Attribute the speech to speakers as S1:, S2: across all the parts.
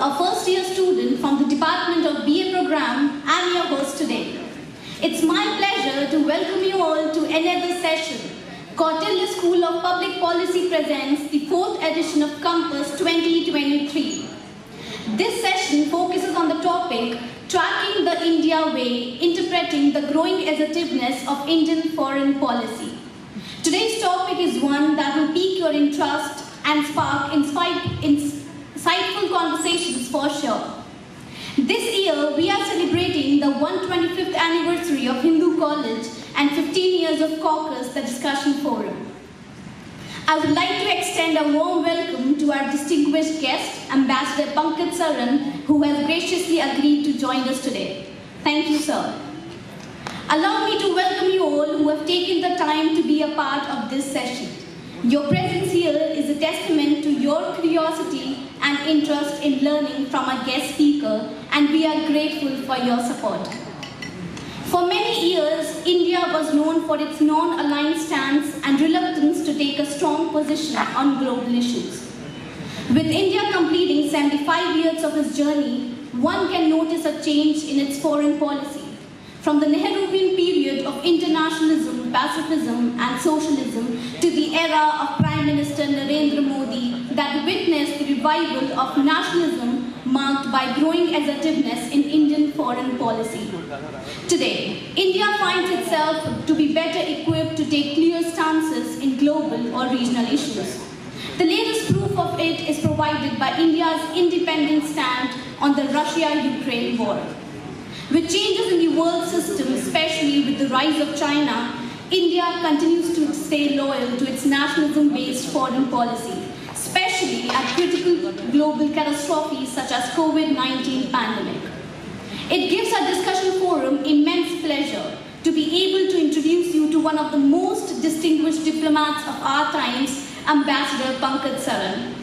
S1: a first-year student from the Department of BA program. I'm your host today. It's my pleasure to welcome you all to another session. Kautilya School of Public Policy presents the 4th edition of Compass 2023. This session focuses on the topic, Tracking the India Way, Interpreting the Growing Assertiveness of Indian Foreign Policy. Today's topic is one that will pique your interest and spark insightful conversations for sure. This year, we are celebrating the 125th anniversary of Hindu College and 15 years of Caucus, the discussion forum. I would like to extend a warm welcome to our distinguished guest, Ambassador Pankaj Saran, who has graciously agreed to join us today. Thank you, sir. Allow me to welcome you all who have taken the time to be a part of this session. Your presence here is a testament to your curiosity and interest in learning from our guest speaker, and we are grateful for your support. For many years, India was known for its non-aligned stance and reluctance to take a strong position on global issues. With India completing 75 years of its journey, one can notice a change in its foreign policy. From the Nehruvian period of internationalism, pacifism and socialism to the era of Prime Minister Narendra Modi that witnessed the revival of nationalism marked by growing assertiveness in Indian foreign policy. Today, India finds itself to be better equipped to take clear stances in global or regional issues. The latest proof of it is provided by India's independent stand on the Russia-Ukraine war. With changes in the world system, especially with the rise of China, India continues to stay loyal to its nationalism-based foreign policy, especially at critical global catastrophes such as COVID-19 pandemic. It gives our discussion forum immense pleasure to be able to introduce you to one of the most distinguished diplomats of our times, Ambassador Pankaj Saran.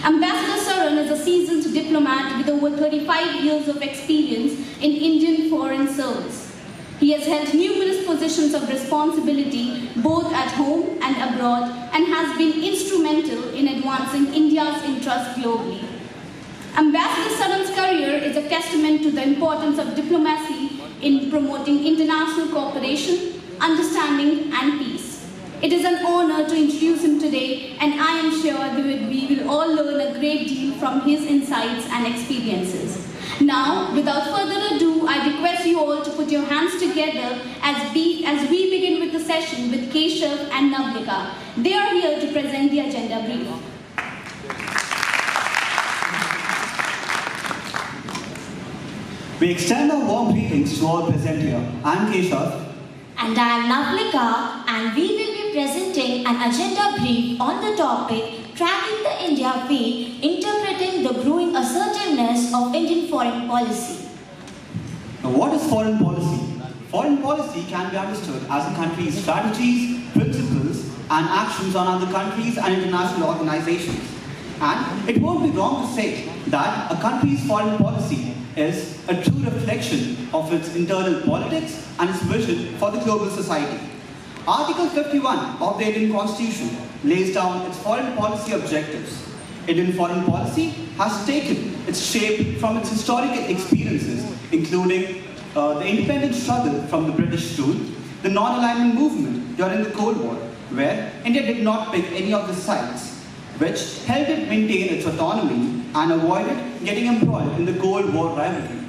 S1: Ambassador Saran is a seasoned diplomat with over 35 years of experience in Indian foreign service. He has held numerous positions of responsibility both at home and abroad and has been instrumental in advancing India's interests globally. Ambassador Saran's career is a testament to the importance of diplomacy in promoting international cooperation, understanding and peace. It is an honor to introduce him today, and I am sure that we will all learn a great deal from his insights and experiences. Now, without further ado, I request you all to put your hands together as we begin with the session with Keshav and Navlika. They are here to present the agenda brief.
S2: We extend our warm greetings to all present here. I'm Keshav.
S3: And I am Navlika, and we will be presenting an agenda brief on the topic Tracking the India Way, Interpreting the Growing Assertiveness of Indian Foreign Policy.
S2: Now, what is foreign policy? Foreign policy can be understood as a country's strategies, principles, and actions on other countries and international organizations. And it won't be wrong to say that a country's foreign policy is a true reflection of its internal politics and its vision for the global society. Article 51 of the Indian Constitution lays down its foreign policy objectives. Indian foreign policy has taken its shape from its historical experiences, including the independence struggle from the British rule, the non-alignment movement during the Cold War, where India did not pick any of the sides, which helped it maintain its autonomy and avoided getting embroiled in the Cold War rivalry.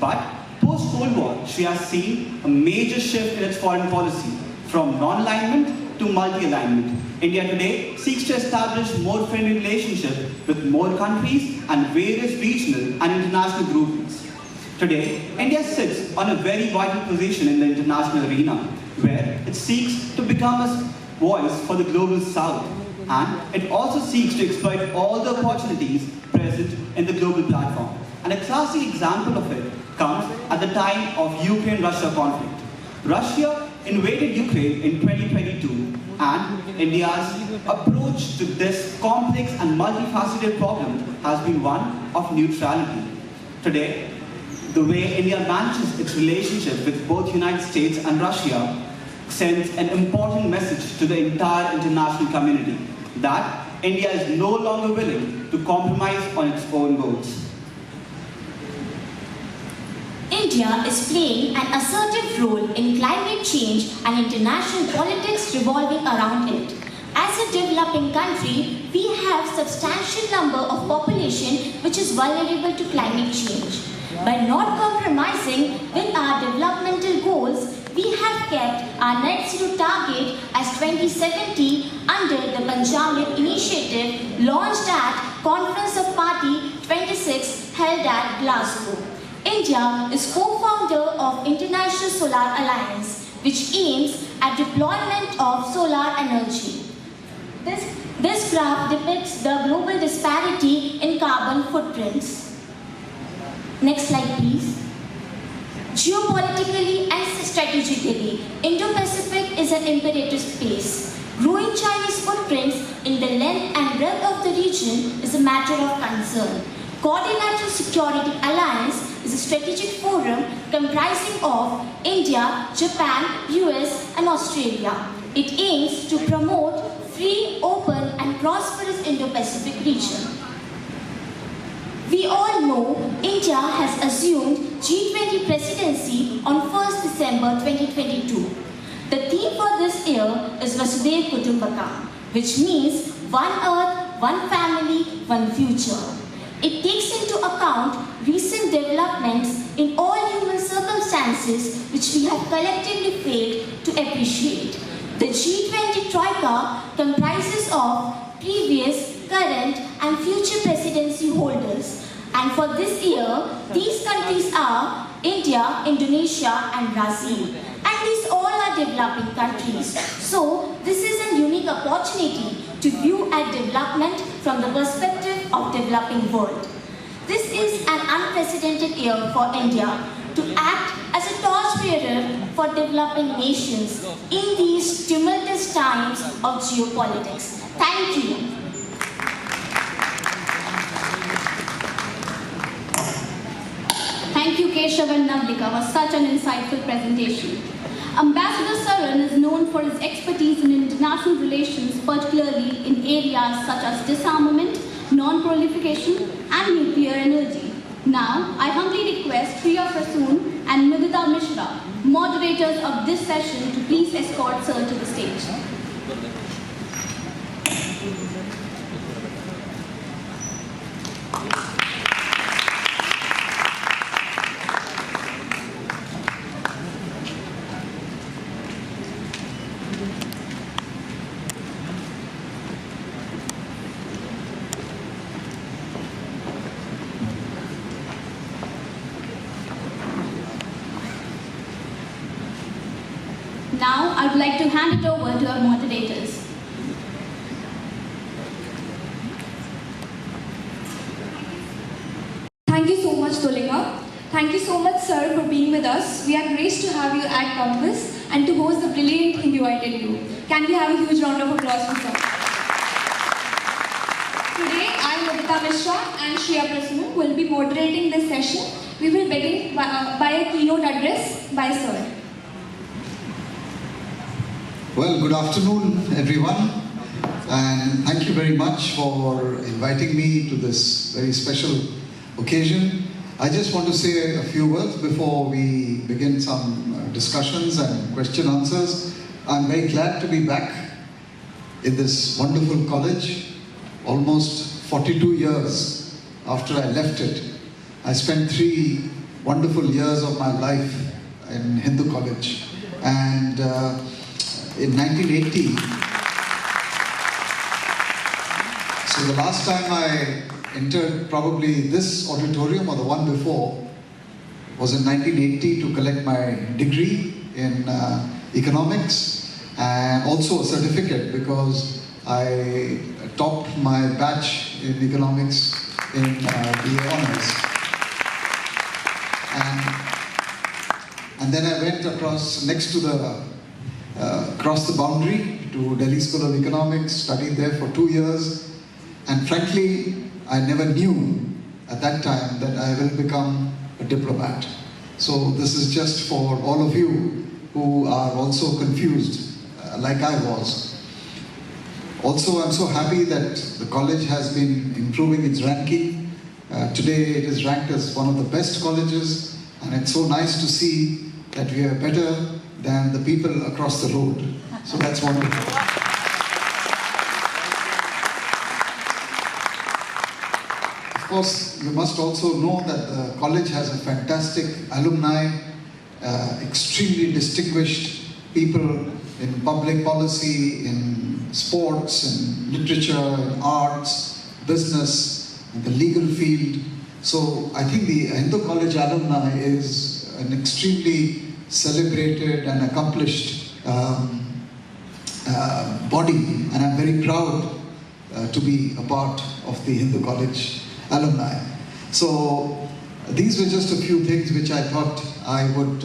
S2: But post-Cold War, she has seen a major shift in its foreign policy, from non-alignment to multi-alignment. India today seeks to establish more friendly relationships with more countries and various regional and international groupings. Today, India sits on a very vital position in the international arena, where it seeks to become a voice for the global South, and it also seeks to exploit all the opportunities present in the global platform. And a classic example of it comes at the time of Ukraine-Russia conflict. Russia invaded Ukraine in 2022, and India's approach to this complex and multifaceted problem has been one of neutrality. Today, the way India manages its relationship with both United States and Russia sends an important message to the entire international community that India is no longer willing to compromise on its own goals.
S3: India is playing an assertive role in climate change and international politics revolving around it. As a developing country, we have substantial number of population which is vulnerable to climate change. By not compromising with our developmental goals, we have kept our net zero target as 2070 under the Panchayat initiative launched at Conference of Party 26 held at Glasgow. India is co-founder of International Solar Alliance, which aims at deployment of solar energy. This graph depicts the global disparity in carbon footprints. Next slide, please. Geopolitically and strategically, Indo-Pacific is an imperative space. Growing Chinese footprints in the length and breadth of the region is a matter of concern. Quadrilateral Security Alliance is a strategic forum comprising of India, Japan, US and Australia. It aims to promote free, open and prosperous Indo-Pacific region. We all know India has assumed G20 presidency on 1st December 2022. The theme for this year is Vasudev Kutumbakam, which means one earth, one family, one future. It takes into account recent developments in all human circumstances which we have collectively failed to appreciate. The G20 Troika comprises of previous, current and future presidency holders. And for this year, these countries are India, Indonesia and Brazil. And these all are developing countries. So this is a unique opportunity to view at development from the perspective of developing world. This is an unprecedented year for India to act as a torchbearer for developing nations in these tumultuous times of geopolitics. Thank you.
S1: Thank you, Keshav and Navlika, for such an insightful presentation. Ambassador Saran is known for his expertise in international relations, particularly in areas such as disarmament, non-proliferation, and nuclear energy. Now, I humbly request Priya Prasoon and Midita Mishra, moderators of this session, to please escort Sir to the stage. Now, I would like to hand it over to our moderators.
S4: Thank you so much, Tulika. Thank you so much, sir, for being with us. We are graced to have you at campus and to host the brilliant invited you. Can we have a huge round of applause for sir? Today, I, Midita Mishra and Shriya Prasoon will be moderating this session. We will begin by a keynote address by sir.
S5: Well, good afternoon, everyone, and thank you very much for inviting me to this very special occasion. I just want to say a few words before we begin some discussions and question answers. I'm very glad to be back in this wonderful college, almost 42 years after I left it. I spent 3 wonderful years of my life in Hindu College, and in 1980, so the last time I entered probably this auditorium or the one before was in 1980 to collect my degree in economics and also a certificate because I topped my batch in economics in BA Honours. And then I went across next to the crossed the boundary to Delhi School of Economics, studied there for 2 years, and frankly, I never knew at that time that I will become a diplomat. So this is just for all of you who are also confused, like I was. Also, I'm so happy that the college has been improving its ranking. Today it is ranked as one of the best colleges And it's so nice to see that we are better than the people across the road. So that's wonderful. Of course, you must also know that the college has a fantastic alumni, extremely distinguished people in public policy, in sports, in literature, in arts, business, in the legal field. So I think the Hindu College alumni is an extremely celebrated and accomplished body, and I'm very proud to be a part of the Hindu College alumni. So these were just a few things which I thought I would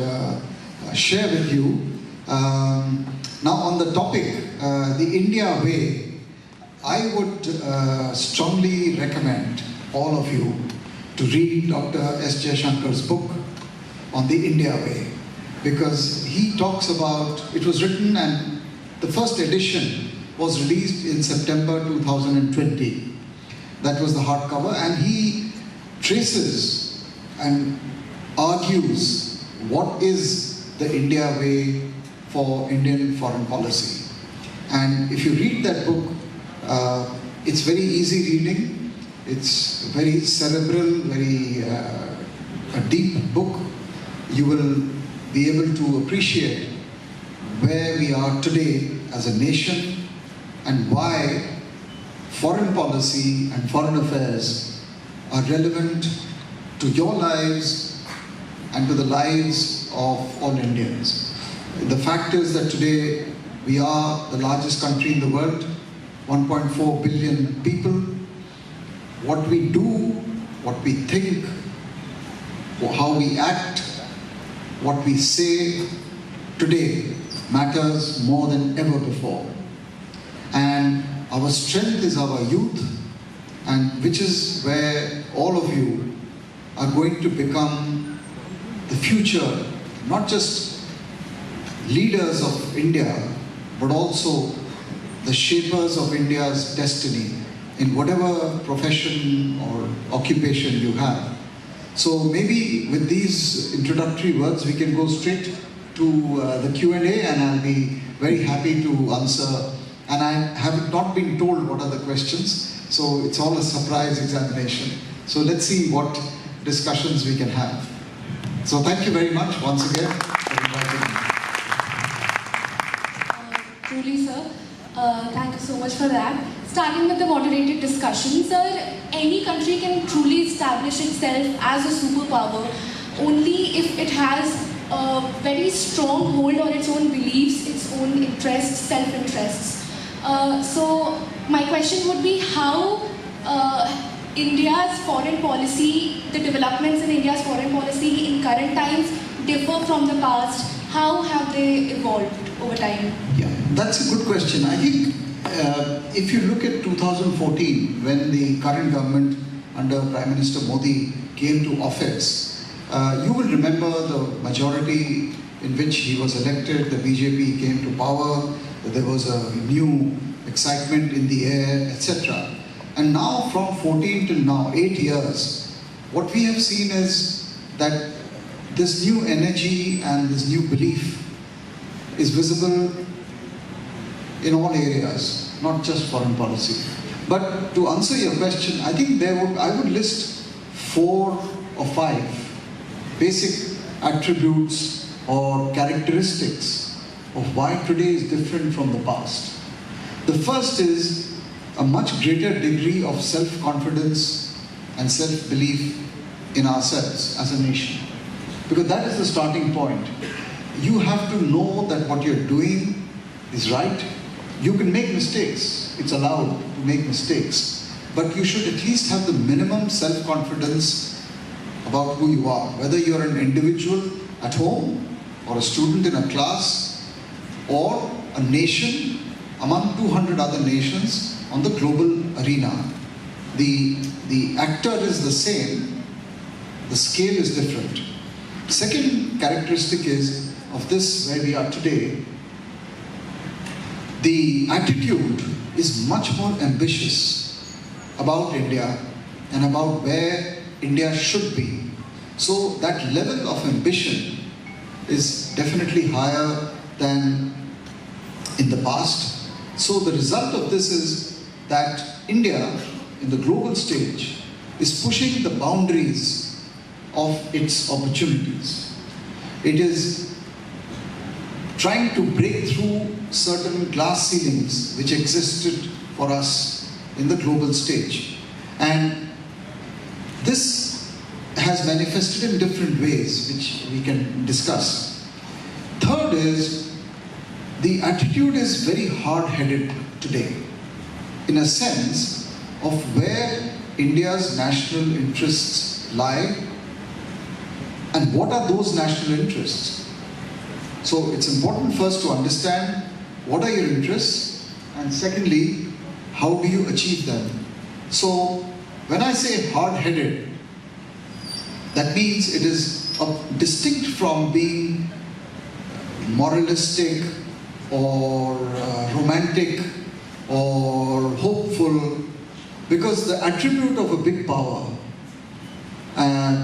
S5: share with you. Now on the topic, the India way, I would strongly recommend all of you to read Dr. S. Jayashankar's book on the India way, because he talks about, it was written and the first edition was released in September 2020. That was the hardcover, and he traces and argues what is the India way for Indian foreign policy. And if you read that book, it's very easy reading. It's very cerebral, very a deep book. You will be able to appreciate where we are today as a nation and why foreign policy and foreign affairs are relevant to your lives and to the lives of all Indians. The fact is that today we are the largest country in the world, 1.4 billion people. What we do, what we think, how we act, what we say today matters more than ever before. And our strength is our youth, and which is where all of you are going to become the future, not just leaders of India, but also the shapers of India's destiny in whatever profession or occupation you have. So maybe with these introductory words, we can go straight to the Q&A, and I'll be very happy to answer. And I have not been told what are the questions, so it's all a surprise examination. So let's see what discussions we can have. So thank you very much once again for inviting me.
S4: Truly, sir. Thank you so much for that. Starting with the moderated discussion, sir, any country can truly establish itself as a superpower only if it has a very strong hold on its own beliefs, its own interests, self-interests. So my question would be how India's foreign policy, the developments in India's foreign policy in current times differ from the past. How have they evolved over time?
S5: Yeah, that's a good question. I think if you look at 2014, when the current government under Prime Minister Modi came to office, you will remember the majority in which he was elected, the BJP came to power, there was a new excitement in the air, etc. And now from 14 till now, 8 years, what we have seen is that this new energy and this new belief is visible in all areas, not just foreign policy. But to answer your question, I think I would list 4 or 5 basic attributes or characteristics of why today is different from the past. The first is a much greater degree of self-confidence and self-belief in ourselves as a nation. Because that is the starting point. You have to know that what you're doing is right. You can make mistakes. It's allowed to make mistakes. But you should at least have the minimum self-confidence about who you are. Whether you're an individual at home, or a student in a class, or a nation among 200 other nations on the global arena. The actor is the same, the scale is different. Second characteristic is of this where we are today, the attitude is much more ambitious about India and about where India should be. So that level of ambition is definitely higher than in the past. So the result of this is that India, in the global stage, is pushing the boundaries of its opportunities. It is trying to break through certain glass ceilings which existed for us in the global stage. And this has manifested in different ways, which we can discuss. Third is, the attitude is very hard-headed today, in a sense of where India's national interests lie and what are those national interests. So it's important first to understand what are your interests, and secondly, how do you achieve them. So when I say hard-headed, that means it is distinct from being moralistic or romantic or hopeful, because the attribute of a big power,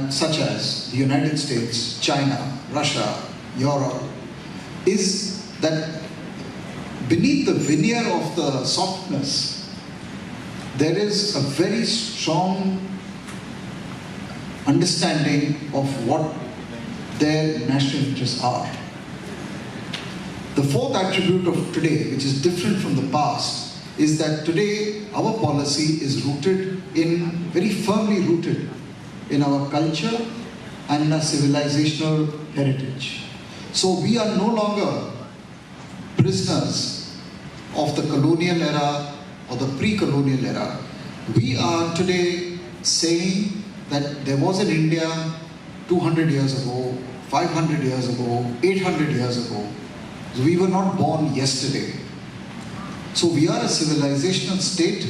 S5: such as the United States, China, Russia, Europe, is that beneath the veneer of the softness, there is a very strong understanding of what their national interests are. The fourth attribute of today, which is different from the past, is that today our policy is very firmly rooted in our culture and in our civilizational heritage. So we are no longer prisoners of the colonial era or the pre-colonial era. We are today saying that there was an India 200 years ago, 500 years ago, 800 years ago. So we were not born yesterday. So we are a civilizational state.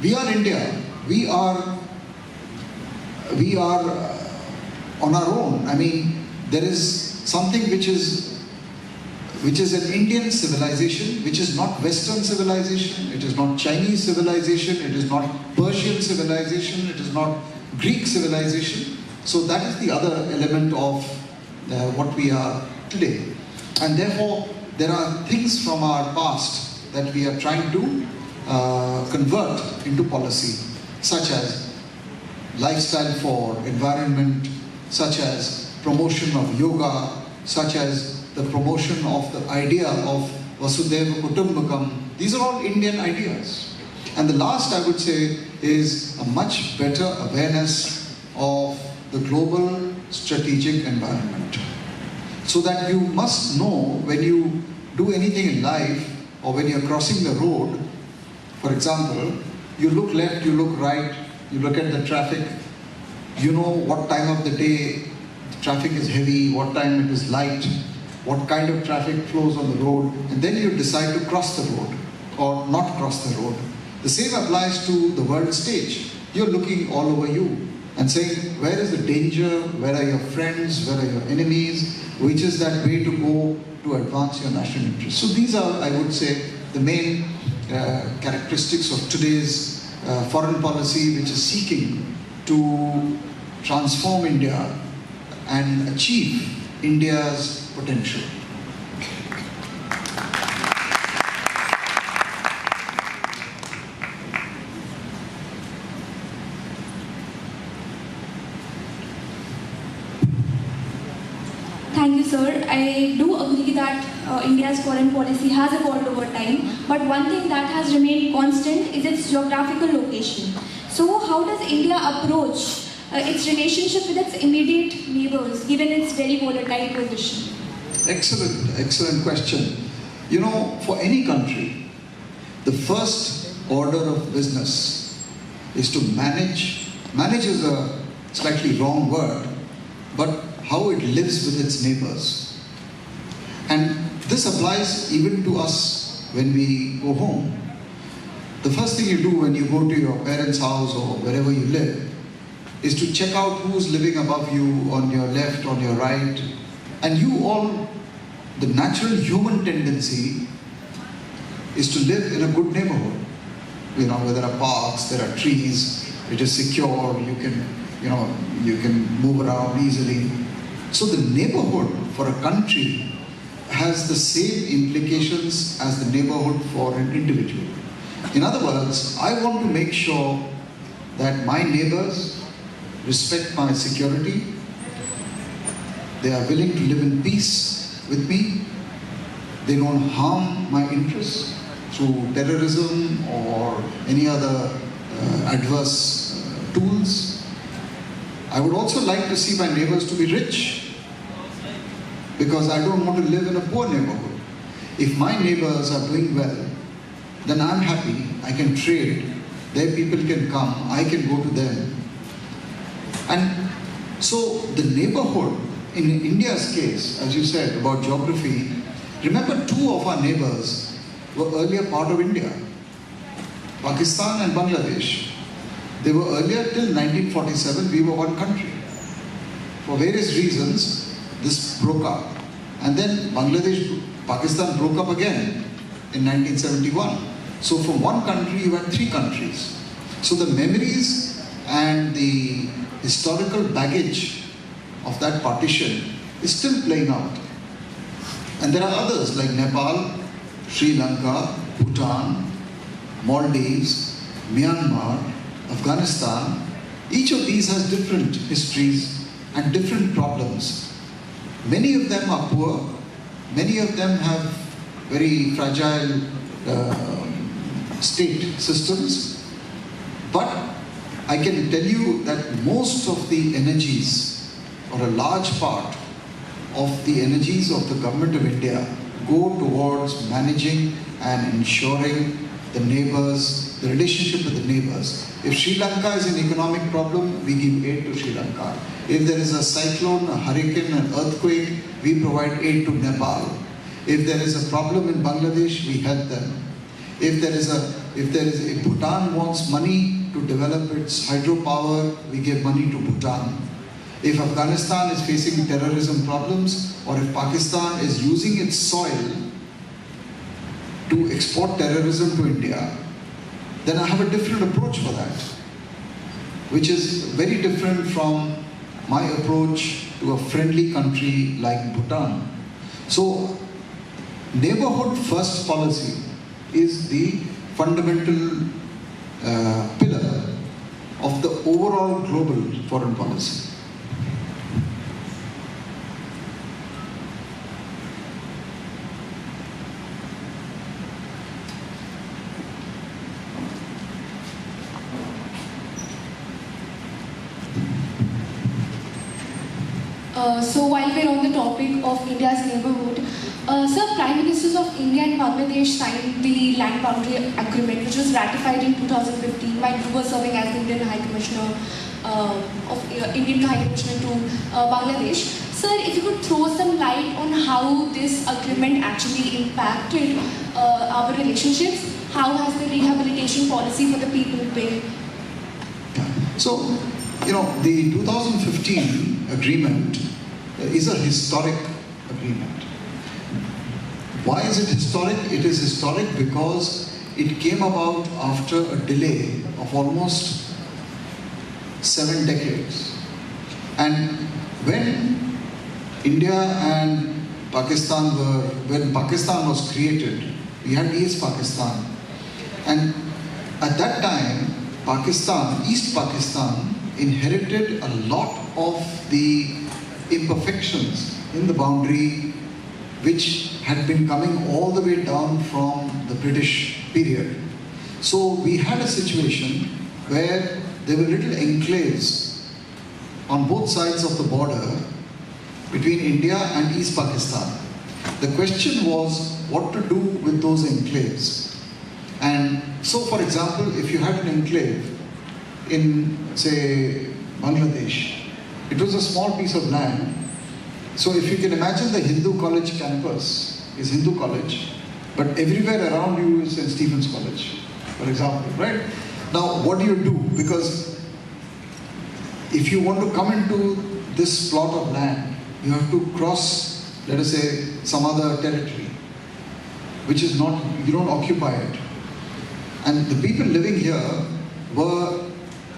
S5: We are India. We are on our own. I mean, there is something which is an Indian civilization, which is not Western civilization, it is not Chinese civilization, it is not Persian civilization, it is not Greek civilization. So that is the other element of what we are today. And therefore, there are things from our past that we are trying to convert into policy, such as lifestyle for environment, such as promotion of yoga, such as the promotion of the idea of Vasudhaiva Kutumbakam. These are all Indian ideas. And the last, I would say, is a much better awareness of the global strategic environment. So that you must know when you do anything in life, or when you're crossing the road, for example, you look left, you look right, you look at the traffic, you know what time of the day the traffic is heavy, what time it is light, what kind of traffic flows on the road, and then you decide to cross the road or not cross the road. The same applies to the world stage. You're looking all over you and saying, where is the danger, where are your friends, where are your enemies, which is that way to go to advance your national interests. So these are, I would say, the main characteristics of today's foreign policy, which is seeking to transform India and achieve India's potential.
S4: Thank you, sir. I do agree that India's foreign policy has evolved over time, but one thing that has remained constant is its geographical location. So how does India approach its relationship with its immediate neighbors, given its very volatile position?
S5: Excellent question. You know, for any country, the first order of business is to manage. Manage is a slightly wrong word, but how it lives with its neighbors. And this applies even to us when we go home. The first thing you do when you go to your parents' house or wherever you live is to check out who's living above you, on your left, on your right. And you all, the natural human tendency is to live in a good neighborhood. You know, where there are parks, there are trees, it is secure, you can you can move around easily. So the neighborhood for a country has the same implications as the neighborhood for an individual. In other words, I want to make sure that my neighbors respect my security, they are willing to live in peace with me, they don't harm my interests through terrorism or any other adverse tools. I would also like to see my neighbors to be rich, because I don't want to live in a poor neighborhood. If my neighbors are doing well, then I'm happy, I can trade, their people can come, I can go to them. And so the neighborhood, in India's case, as you said about geography, remember two of our neighbors were earlier part of India, Pakistan and Bangladesh. They were earlier till 1947, we were one country. For various reasons, this broke up. And then Pakistan broke up again in 1971. So from one country, you had three countries. So the memories and the historical baggage of that partition is still playing out. And there are others like Nepal, Sri Lanka, Bhutan, Maldives, Myanmar, Afghanistan. Each of these has different histories and different problems. Many of them are poor, many of them have very fragile state systems, but I can tell you that most of the energies, or a large part of the energies of the government of India, go towards managing and ensuring the neighbors, the relationship with the neighbors. If Sri Lanka is an economic problem, we give aid to Sri Lanka. If there is a cyclone, a hurricane, an earthquake, we provide aid to Nepal. If there is a problem in Bangladesh, we help them. If Bhutan wants money to develop its hydropower, we give money to Bhutan. If Afghanistan is facing terrorism problems, or if Pakistan is using its soil to export terrorism to India, then I have a different approach for that, which is very different from my approach to a friendly country like Bhutan. So, neighborhood first policy is the fundamental pillar of the overall global foreign policy.
S4: So while we're on the topic of India's neighborhood, Sir, Prime Ministers of India and Bangladesh signed the Land Boundary Agreement, which was ratified in 2015 while you were serving as the Indian High Commissioner to Bangladesh. Sir, if you could throw some light on how this agreement actually impacted our relationships, how has the rehabilitation policy for the people been?
S5: So, the 2015 agreement is a historic agreement. Why is it historic? It is historic because it came about after a delay of almost 7 decades. And when India and Pakistan when Pakistan was created, we had East Pakistan. And at that time, East Pakistan inherited a lot of the imperfections in the boundary which had been coming all the way down from the British period. So we had a situation where there were little enclaves on both sides of the border between India and East Pakistan. The question was what to do with those enclaves. And so, for example, if you had an enclave in, say, Bangladesh, it was a small piece of land. So if you can imagine the Hindu college campus is Hindu college, but everywhere around you is St. Stephen's College, for example, right? Now, what do you do? Because if you want to come into this plot of land, you have to cross, let us say, some other territory, which is not, you don't occupy it. And the people living here were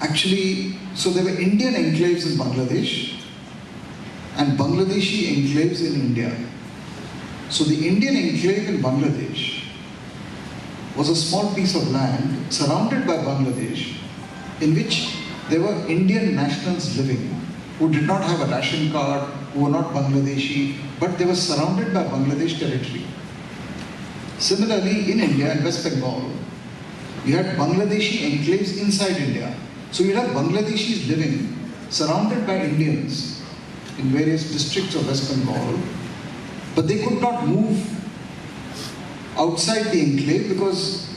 S5: actually So there were Indian enclaves in Bangladesh and Bangladeshi enclaves in India. So the Indian enclave in Bangladesh was a small piece of land surrounded by Bangladesh in which there were Indian nationals living who did not have a ration card, who were not Bangladeshi, but they were surrounded by Bangladesh territory. Similarly, in India and West Bengal, you had Bangladeshi enclaves inside India. So you had Bangladeshis living surrounded by Indians in various districts of West Bengal, but they could not move outside the enclave because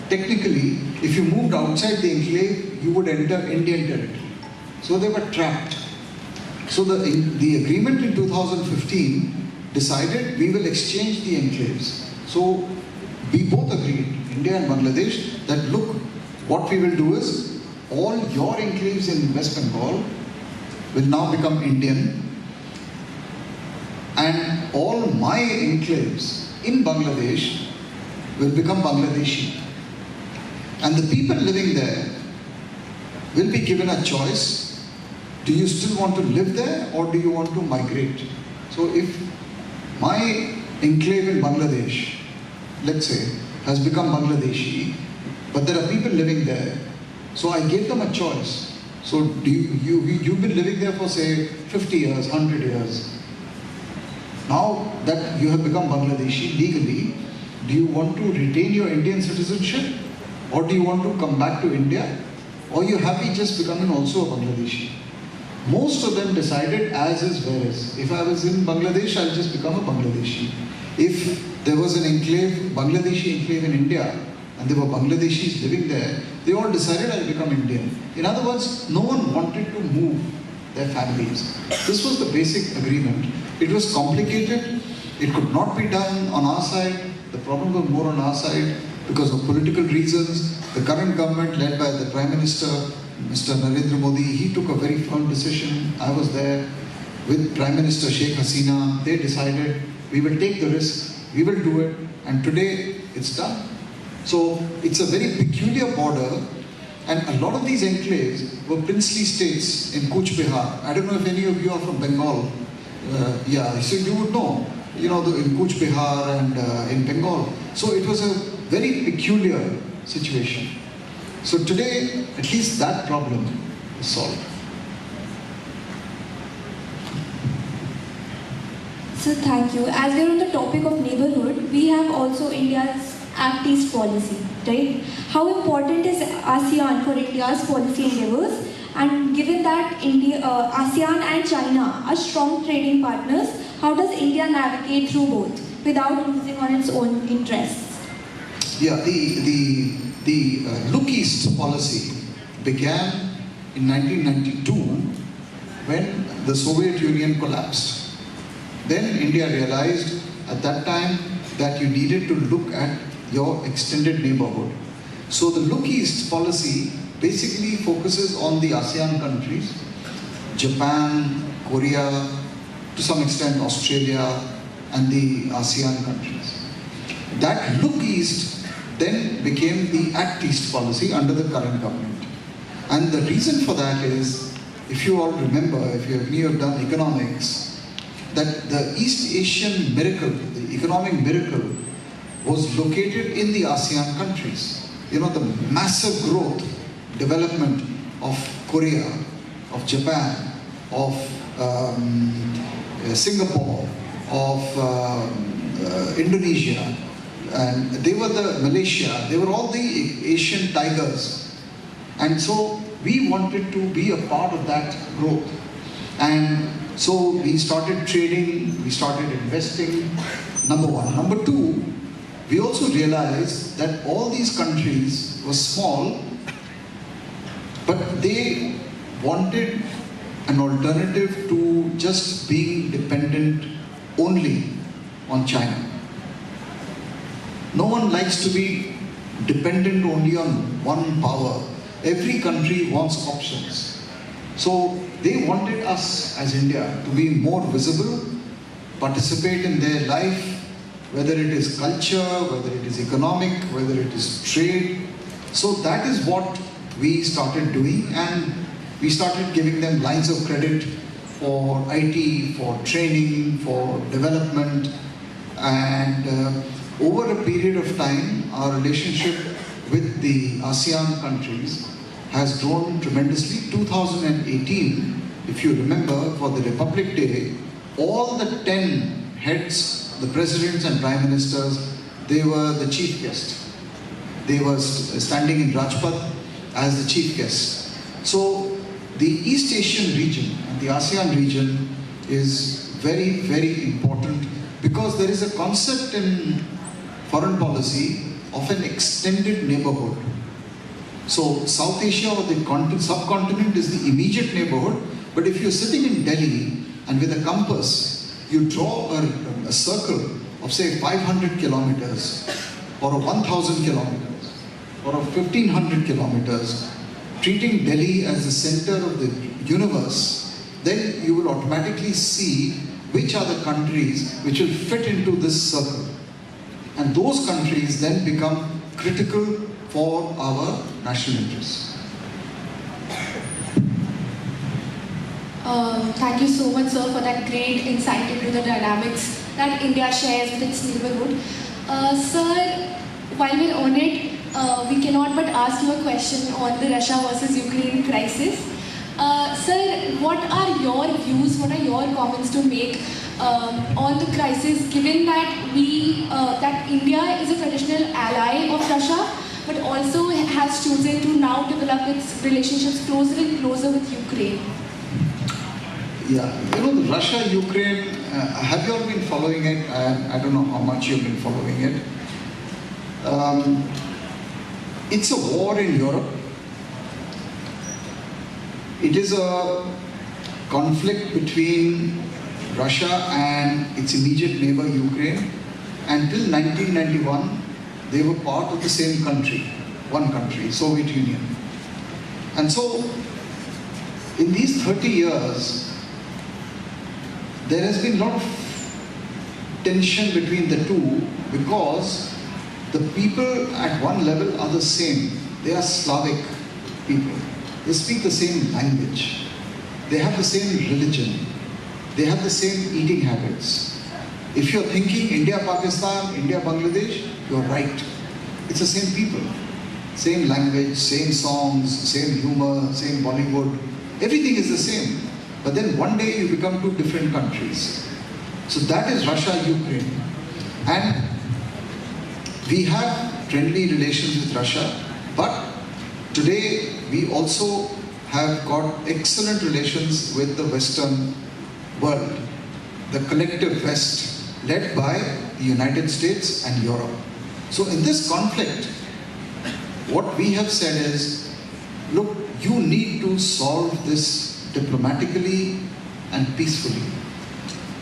S5: technically, if you moved outside the enclave, you would enter Indian territory. So they were trapped. So the agreement in 2015 decided we will exchange the enclaves. So we both agreed, India and Bangladesh, that look, what we will do is all your enclaves in West Bengal will now become Indian, and all my enclaves in Bangladesh will become Bangladeshi. And the people living there will be given a choice. Do you still want to live there or do you want to migrate? So if my enclave in Bangladesh, let's say, has become Bangladeshi, but there are people living there, so I gave them a choice. So you've been living there for say 50 years, 100 years. Now that you have become Bangladeshi legally, do you want to retain your Indian citizenship or do you want to come back to India, or you're happy just becoming also a Bangladeshi? Most of them decided as is where is. If I was in Bangladesh, I'll just become a Bangladeshi. If there was an enclave, Bangladeshi enclave in India, and there were Bangladeshis living there, they all decided I'll become Indian. In other words, no one wanted to move their families. This was the basic agreement. It was complicated. It could not be done on our side. The problem was more on our side because of political reasons. The current government, led by the Prime Minister, Mr. Narendra Modi, he took a very firm decision. I was there with Prime Minister Sheikh Hasina. They decided we will take the risk, we will do it, and today it's done. So it's a very peculiar border, and a lot of these enclaves were princely states in Kuch Bihar. I don't know if any of you are from Bengal. So you would know, in Kuch Bihar and in Bengal. So it was a very peculiar situation. So today, at least that problem is solved.
S4: So thank you. As we're on the topic of neighborhood, we have also India's Act East policy, right? How important is ASEAN for India's policy endeavors? And given that ASEAN and China are strong trading partners, how does India navigate through both without losing on its own interests?
S5: Yeah, the Look East policy began in 1992 when the Soviet Union collapsed. Then India realized at that time that you needed to look at your extended neighborhood. So the Look East policy basically focuses on the ASEAN countries, Japan, Korea, to some extent Australia, and the ASEAN countries. That Look East then became the Act East policy under the current government. And the reason for that is, if you all remember, if you have done economics, that the East Asian miracle, the economic miracle, was located in the ASEAN countries. The massive growth, development of Korea, of Japan, of Singapore, of Indonesia, and they were Malaysia, they were all the Asian tigers. And so we wanted to be a part of that growth. And so we started trading, we started investing, number one. Number two, we also realized that all these countries were small, but they wanted an alternative to just being dependent only on China. No one likes to be dependent only on one power. Every country wants options. So they wanted us as India to be more visible, participate in their life, whether it is culture, whether it is economic, whether it is trade. So that is what we started doing, and We started giving them lines of credit for IT, for training, for development, and over a period of time, our relationship with the ASEAN countries has grown tremendously. 2018, if you remember, for the Republic Day, all the 10 heads, the presidents and prime ministers, they were the chief guest. They were standing in Rajpath as the chief guest. So the East Asian region and the ASEAN region is very, very important because there is a concept in foreign policy of an extended neighborhood. So South Asia or the subcontinent is the immediate neighborhood, but if you're sitting in Delhi and with a compass, you draw a circle of say 500 kilometers or 1,000 kilometers or 1,500 kilometers, treating Delhi as the center of the universe, then you will automatically see which are the countries which will fit into this circle. And those countries then become critical for our national interests.
S4: Thank you so much, sir, for that great insight into the dynamics that India shares with its neighborhood. Sir, while we're on it, we cannot but ask you a question on the Russia versus Ukraine crisis. Sir, what are your views, what are your comments to make on the crisis, given that that India is a traditional ally of Russia, but also has chosen to now develop its relationships closer and closer with Ukraine?
S5: Yeah, you know, the Russia-Ukraine, have you all been following it? I don't know how much you've been following it. It's a war in Europe. It is a conflict between Russia and its immediate neighbor Ukraine. Until 1991, they were part of the same country, one country, Soviet Union. And so, in these 30 years, there has been a lot of tension between the two because the people at one level are the same. They are Slavic people. They speak the same language. They have the same religion. They have the same eating habits. If you're thinking India, Pakistan, India, Bangladesh, you're right. It's the same people. Same language, same songs, same humor, same Bollywood. Everything is the same. But then one day you become two different countries. So that is Russia, Ukraine. And we have friendly relations with Russia, but today we also have got excellent relations with the Western world, the collective West, led by the United States and Europe. So in this conflict, what we have said is, look, you need to solve this diplomatically and peacefully.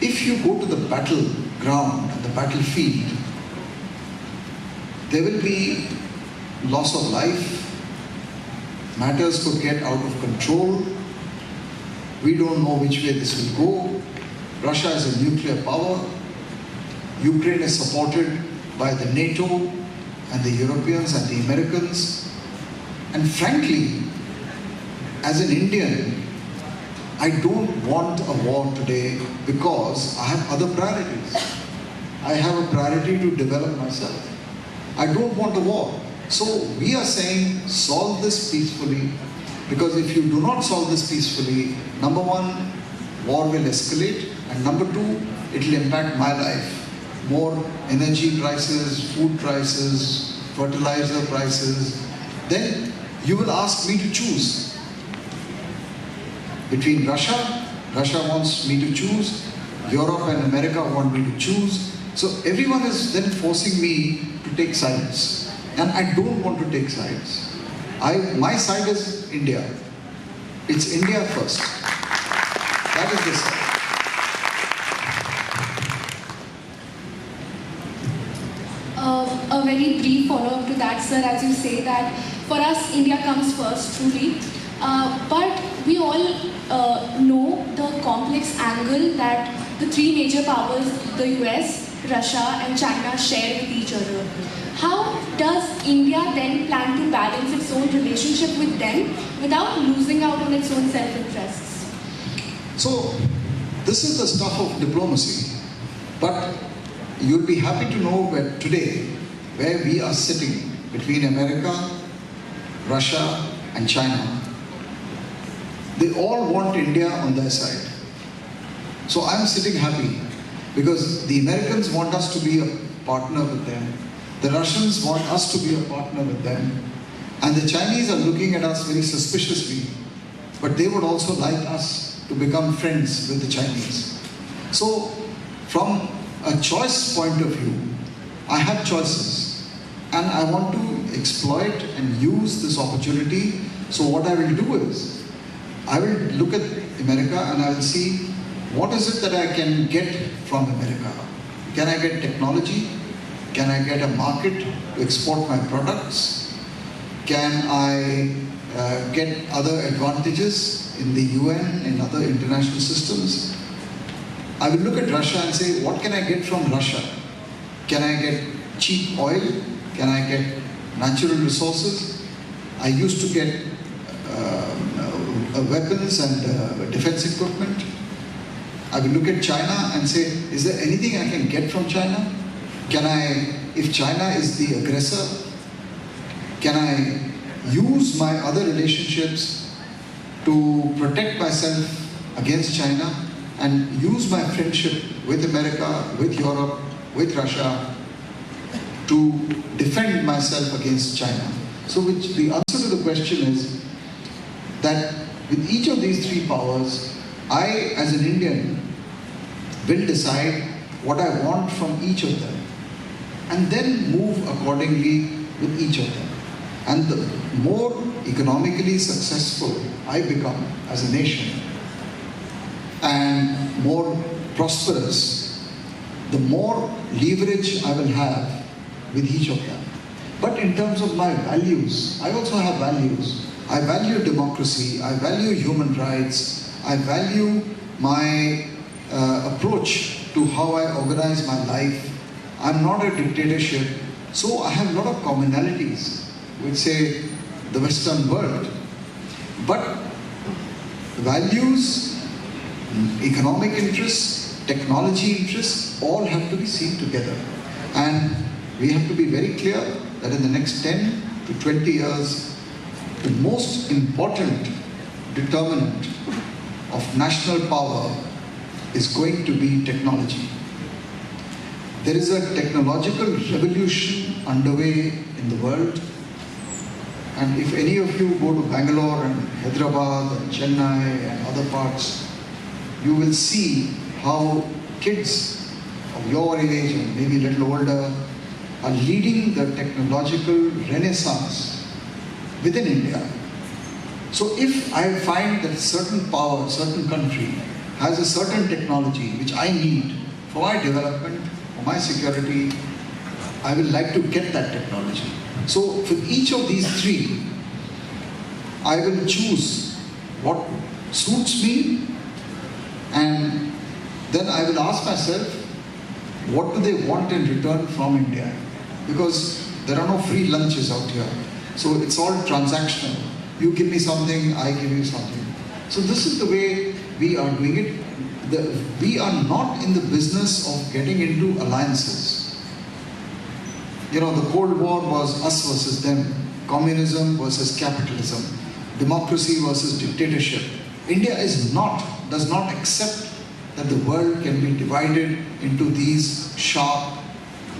S5: If you go to the battleground, the battlefield, there will be loss of life, matters could get out of control, we don't know which way this will go. Russia is a nuclear power, Ukraine is supported by the NATO and the Europeans and the Americans, and frankly, as an Indian, I don't want a war today because I have other priorities. I have a priority to develop myself. I don't want a war. So we are saying solve this peacefully, because if you do not solve this peacefully, number one, war will escalate, and number two, it will impact my life. More energy prices, food prices, fertilizer prices. Then you will ask me to choose. Between Russia wants me to choose, Europe and America want me to choose. So everyone is then forcing me to take sides. And I don't want to take sides. My side is India. It's India first. That is the side.
S4: A very brief follow-up to that, sir, as you say that for us, India comes first, truly. But we all know the complex angle that the three major powers, the US, Russia and China, share with each other. How does India then plan to balance its own relationship with them without losing out on its own self-interests?
S5: So, this is the stuff of diplomacy. But you'll be happy to know that today, where we are sitting between America, Russia, and China, they all want India on their side. So I'm sitting happy because the Americans want us to be a partner with them. The Russians want us to be a partner with them. And the Chinese are looking at us very suspiciously. But they would also like us to become friends with the Chinese. So from a choice point of view, I have choices. And I want to exploit and use this opportunity. So what I will do is, I will look at America and I will see what is it that I can get from America. Can I get technology? Can I get a market to export my products? Can I get other advantages in the UN, in other international systems? I will look at Russia and say, what can I get from Russia? Can I get cheap oil? Can I get natural resources? I used to get weapons and defense equipment. I will look at China and say, is there anything I can get from China? Can I, if China is the aggressor, can I use my other relationships to protect myself against China and use my friendship with America, with Europe, with Russia to defend myself against China? So which the answer to the question is that with each of these three powers, I, as an Indian, will decide what I want from each of them and then move accordingly with each of them. And the more economically successful I become as a nation and more prosperous, the more leverage I will have with each of them. But in terms of my values, I also have values. I value democracy, I value human rights, I value my approach to how I organize my life. I'm not a dictatorship, so I have a lot of commonalities with, say, the Western world. But values, economic interests, technology interests, all have to be seen together. And we have to be very clear that in the next 10 to 20 years, the most important determinant of national power is going to be technology. There is a technological revolution underway in the world. And if any of you go to Bangalore and Hyderabad and Chennai and other parts, you will see how kids of your age and maybe a little older are leading the technological renaissance within India. So if I find that a certain power, certain country has a certain technology which I need for my development, for my security, I will like to get that technology. So for each of these three, I will choose what suits me, and then I will ask myself, what do they want in return from India? Because there are no free lunches out here. So it's all transactional. You give me something, I give you something. So this is the way we are doing it. We are not in the business of getting into alliances. You know, the Cold War was us versus them. Communism versus capitalism. Democracy versus dictatorship. India does not accept that the world can be divided into these sharp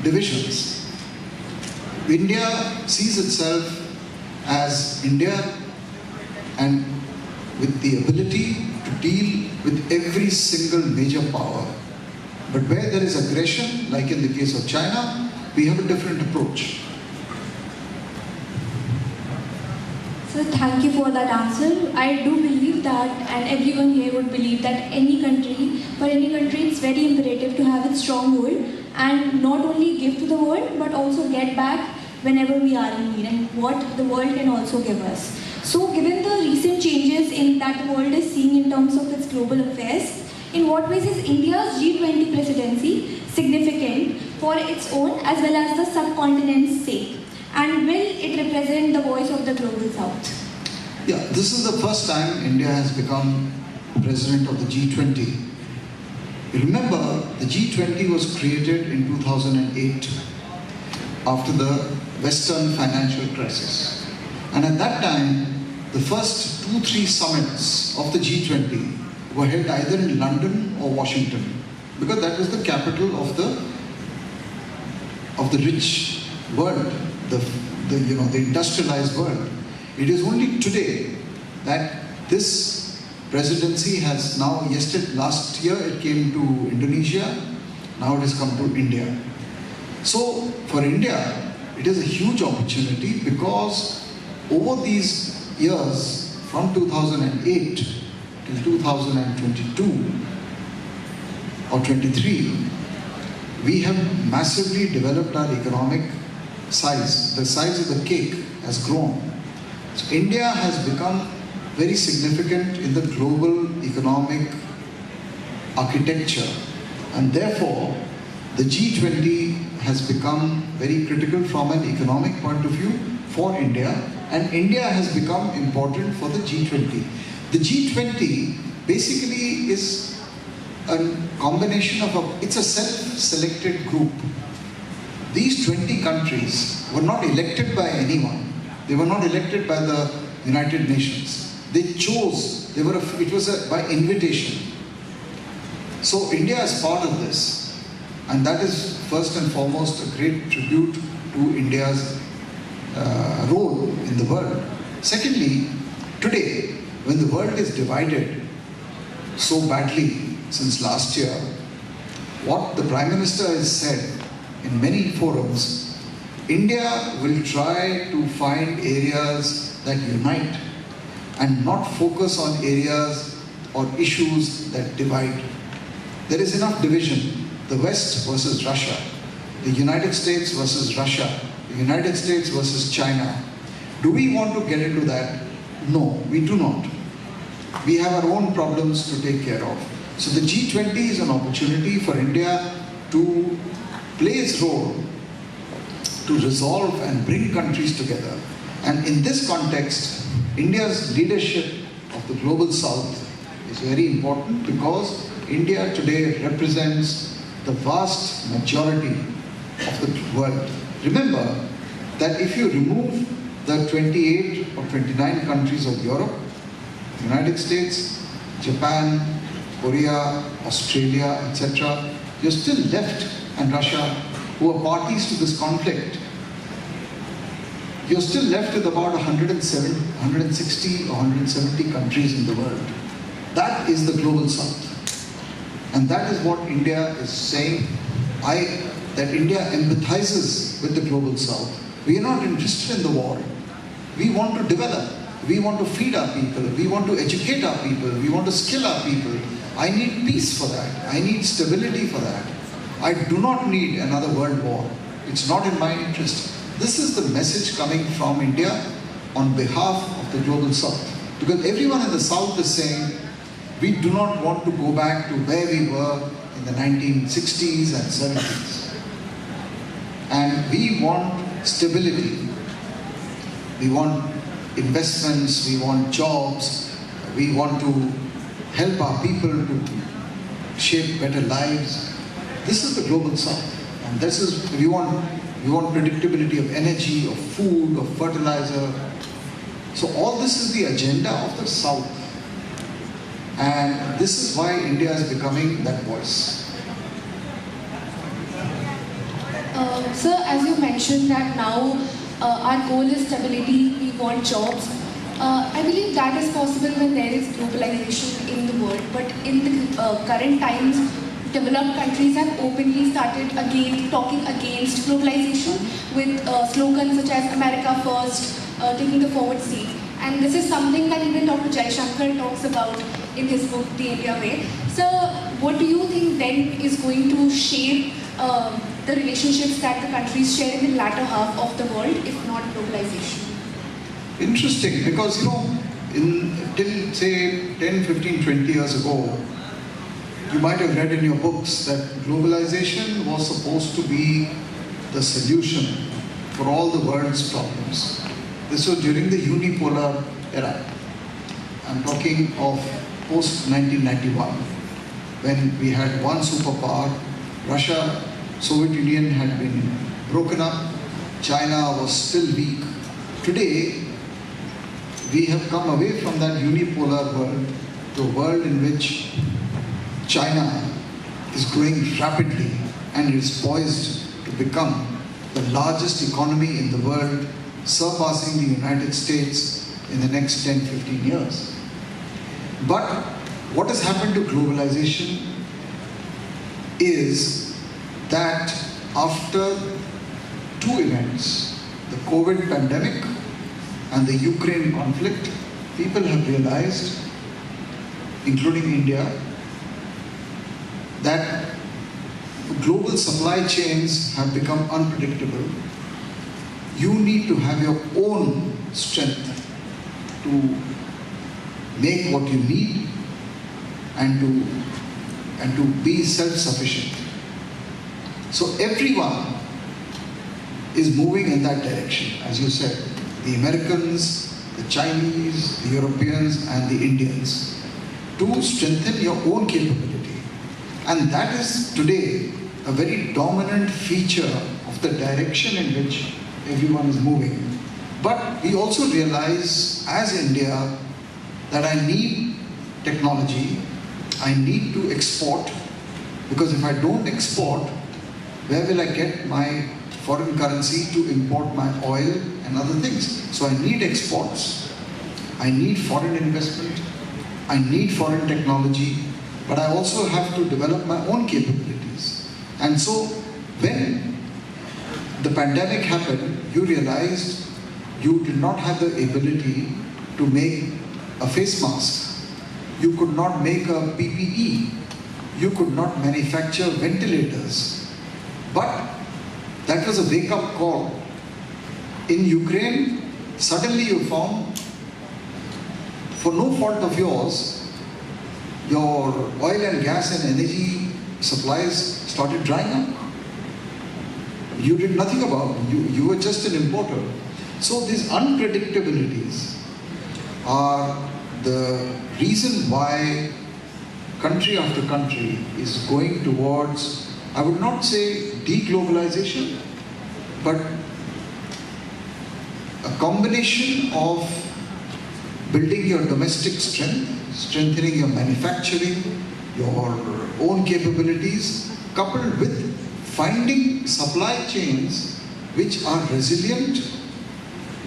S5: divisions. India sees itself as India and with the ability to deal with every single major power. But where there is aggression, like in the case of China, we have a different approach.
S4: So thank you for that answer. I do believe that, and everyone here would believe that for any country, it's very imperative to have its stronghold and not only give to the world, but also get back whenever we are in need and what the world can also give us. So given the recent changes in that the world is seeing in terms of its global affairs, in what ways is India's G20 presidency significant for its own as well as the subcontinent's sake? And will it represent the voice of the Global South?
S5: Yeah, this is the first time India has become president of the G20. You remember, the G20 was created in 2008 after the Western financial crisis. And at that time, the first 2-3 summits of the G20 were held either in London or Washington, because that was the capital of the rich world, the industrialized world. It is only today that this presidency has now, last year it came to Indonesia, now it has come to India. So for India, it is a huge opportunity, because over these years, from 2008 till 2022 or 23, we have massively developed our economic size. The size of the cake has grown. So India has become very significant in the global economic architecture, and therefore the G20 has become very critical from an economic point of view for India, and India has become important for the G20. The G20 basically is a combination of it's a self-selected group. These 20 countries were not elected by anyone. They were not elected by the United Nations. They chose, it was by invitation. So India is part of this, and that is first and foremost a great tribute to India's role in the world. Secondly, today, when the world is divided so badly since last year, what the Prime Minister has said in many forums, India will try to find areas that unite and not focus on areas or issues that divide. There is enough division. The West versus Russia, the United States versus Russia, the United States versus China. Do we want to get into that? No, we do not. We have our own problems to take care of. So the G20 is an opportunity for India to play its role to resolve and bring countries together. And in this context, India's leadership of the Global South is very important, because India today represents the vast majority of the world. Remember that if you remove the 28 or 29 countries of Europe, United States, Japan, Korea, Australia, etc., you're still left, and Russia, who are parties to this conflict, you're still left with about 160 or 170 countries in the world. That is the Global South. And that is what India is saying, that India empathizes with the Global South. We are not interested in the war. We want to develop. We want to feed our people. We want to educate our people. We want to skill our people. I need peace for that. I need stability for that. I do not need another world war. It's not in my interest. This is the message coming from India on behalf of the Global South. Because everyone in the South is saying, we do not want to go back to where we were in the 1960s and 70s. And we want stability. We want investments, we want jobs, we want to help our people to shape better lives. This is the Global South. And this is, we want predictability of energy, of food, of fertilizer. So all this is the agenda of the South. And this is why India is becoming that voice.
S4: Sir, as you mentioned that now our goal is stability, we want jobs. I believe that is possible when there is globalization in the world. But in the current times, developed countries have openly started again talking against globalization with slogans such as America First, taking the forward seat. And this is something that even Dr. Jaishankar talks about in his book, The India Way. So what do you think then is going to shape the relationships that the countries share in the latter half of the world, if not globalization?
S5: Interesting, because till say 10, 15, 20 years ago, you might have read in your books that globalization was supposed to be the solution for all the world's problems. This was during the unipolar era. I'm talking of post-1991, when we had one superpower. Russia, Soviet Union had been broken up, China was still weak. Today, we have come away from that unipolar world to a world in which China is growing rapidly and is poised to become the largest economy in the world, surpassing the United States in the next 10-15 years. But what has happened to globalization is that after two events, the COVID pandemic and the Ukraine conflict, people have realized, including India, that global supply chains have become unpredictable. You need to have your own strength to make what you need and to be self-sufficient. So everyone is moving in that direction, as you said. The Americans, the Chinese, the Europeans, and the Indians, to strengthen your own capability. And that is today a very dominant feature of the direction in which everyone is moving. But we also realize, as India, that I need technology, I need to export, because if I don't export, where will I get my foreign currency to import my oil and other things? So I need exports, I need foreign investment, I need foreign technology, but I also have to develop my own capabilities. And so when the pandemic happened, you realized you did not have the ability to make a face mask. You could not make a PPE. You could not manufacture ventilators. But that was a wake-up call. In Ukraine, suddenly you found, for no fault of yours, your oil and gas and energy supplies started drying up. You did nothing about it. You were just an importer. So these unpredictabilities are the reason why country after country is going towards, I would not say deglobalization, but a combination of building your domestic strength, strengthening your manufacturing, your own capabilities, coupled with finding supply chains which are resilient,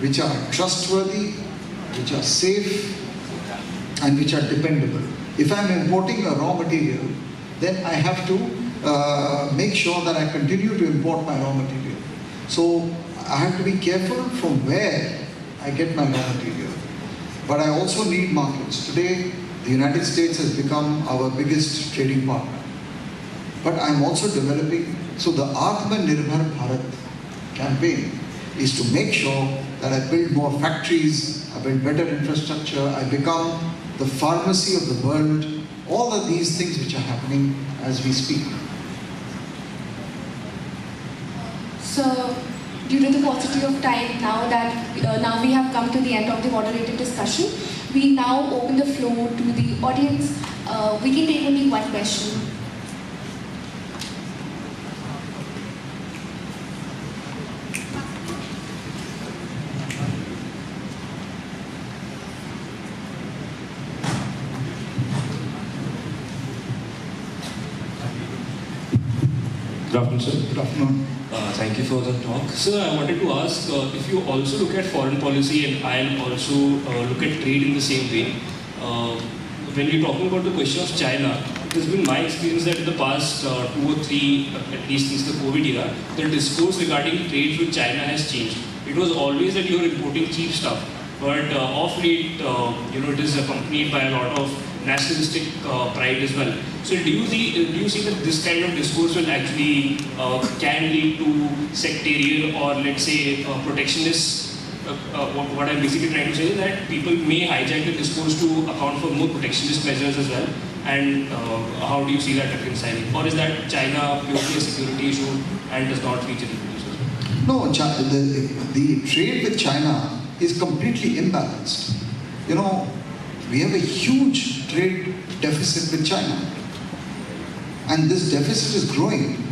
S5: which are trustworthy, which are safe, and which are dependable. If I'm importing a raw material, then I have to make sure that I continue to import my raw material. So I have to be careful from where I get my raw material. But I also need markets. Today, the United States has become our biggest trading partner. But I'm also developing, so the Atmanirbhar Bharat campaign is to make sure that I build more factories, I build better infrastructure, I become the pharmacy of the world, all of these things which are happening as we speak.
S4: So, due to the paucity of time, now we have come to the end of the moderated discussion, we now open the floor to the audience. We can take only one question.
S6: Good afternoon, sir.
S5: Good afternoon.
S6: Thank you for the talk. Sir, I wanted to ask if you also look at foreign policy and I'll also look at trade in the same way. When you're talking about the question of China, it has been my experience that in the past 2 or 3, at least since the COVID era, the discourse regarding trade with China has changed. It was always that you're importing cheap stuff, but of late, it is accompanied by a lot of nationalistic pride as well. So do you see that this kind of discourse will actually can lead to sectarian or let's say protectionist? What I'm basically trying to say is that people may hijack the discourse to account for more protectionist measures as well. And how do you see that reconciling? Or is that China purely a security issue and does not feature in the news?
S5: No, the trade with China is completely imbalanced. You know, we have a huge trade deficit with China. And this deficit is growing.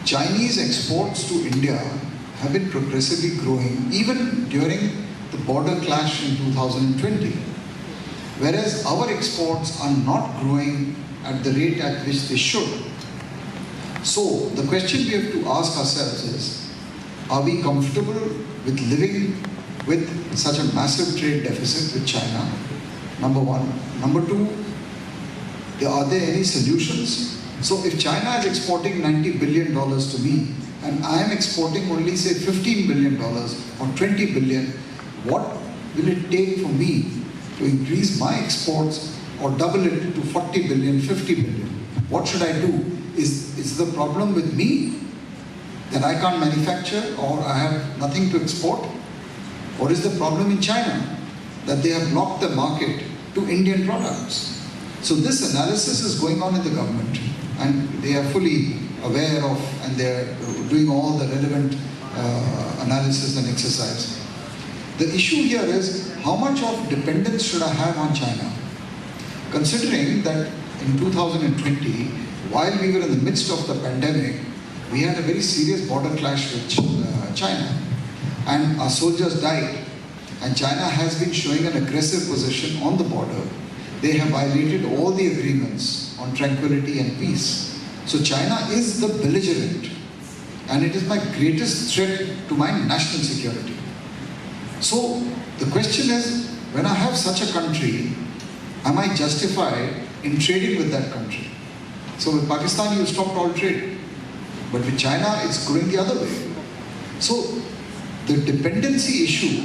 S5: Chinese exports to India have been progressively growing even during the border clash in 2020. Whereas our exports are not growing at the rate at which they should. So the question we have to ask ourselves is, are we comfortable with living with such a massive trade deficit with China? Number one. Number two, are there any solutions? So if China is exporting $90 billion to me, and I am exporting only say $15 billion or $20 billion, what will it take for me to increase my exports or double it to 40 billion, 50 billion? What should I do? Is the problem with me that I can't manufacture or I have nothing to export? Or is the problem in China that they have blocked the market to Indian products? So this analysis is going on in the government and they are fully aware of and they are doing all the relevant analysis and exercise. The issue here is how much of dependence should I have on China? Considering that in 2020, while we were in the midst of the pandemic, we had a very serious border clash with China and our soldiers died and China has been showing an aggressive position on the border. They have violated all the agreements on tranquility and peace. So China is the belligerent and it is my greatest threat to my national security. So the question is, when I have such a country, am I justified in trading with that country? So with Pakistan you stopped all trade, but with China it's going the other way. So the dependency issue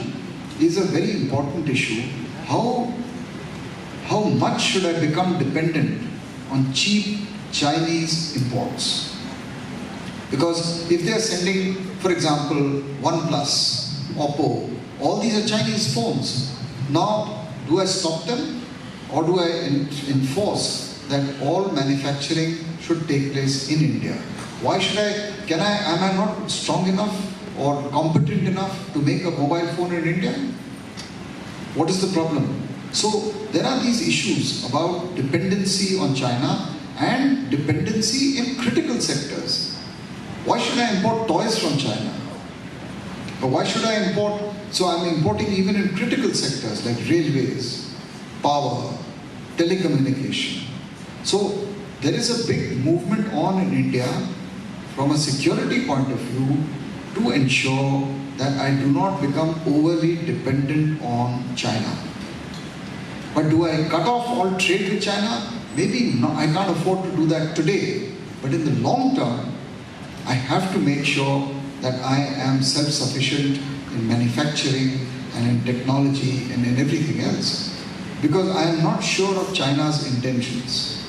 S5: is a very important issue. How much should I become dependent on cheap Chinese imports? Because if they are sending, for example, OnePlus, Oppo, all these are Chinese phones. Now, do I stop them or do I enforce that all manufacturing should take place in India? Why should am I not strong enough or competent enough to make a mobile phone in India? What is the problem? So there are these issues about dependency on China and dependency in critical sectors. Why should I import toys from China? Or why should I import? So I'm importing even in critical sectors like railways, power, telecommunication. So there is a big movement on in India from a security point of view to ensure that I do not become overly dependent on China. But do I cut off all trade with China? Maybe not, I can't afford to do that today. But in the long term, I have to make sure that I am self-sufficient in manufacturing and in technology and in everything else. Because I am not sure of China's intentions.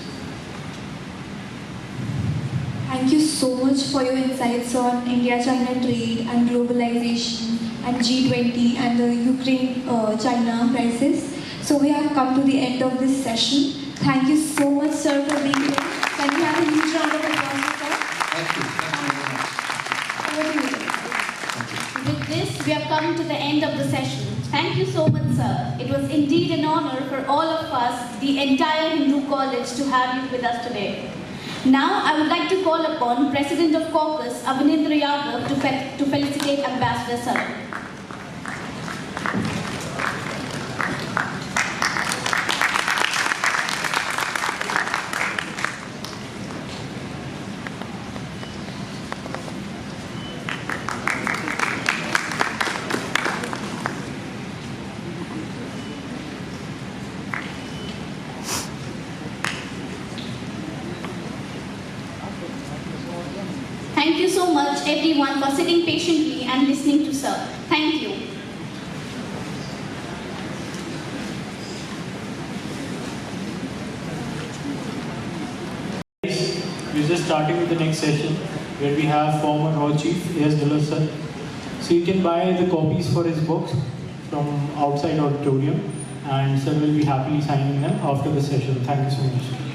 S7: Thank you so much for your insights on India-China trade and globalization and G20 and the Ukraine-China crisis. So we have come to the end of this session. Thank you so much, sir, for being here. Can we have a huge round of applause, sir?
S5: Thank you.
S7: Over to you.
S1: With this, we have come to the end of the session. Thank you so much, sir. It was indeed an honor for all of us, the entire Hindu College, to have you with us today. Now, I would like to call upon President of Caucus, Abhinendra Yadav, to felicitate Ambassador Saran. Thank you so much, everyone, for sitting patiently and listening to sir. Thank you.
S8: We're just starting with the next session where we have former Raw Chief A.S. Dillon sir. So you can buy the copies for his books from outside auditorium and sir will be happily signing them after the session. Thank you so much.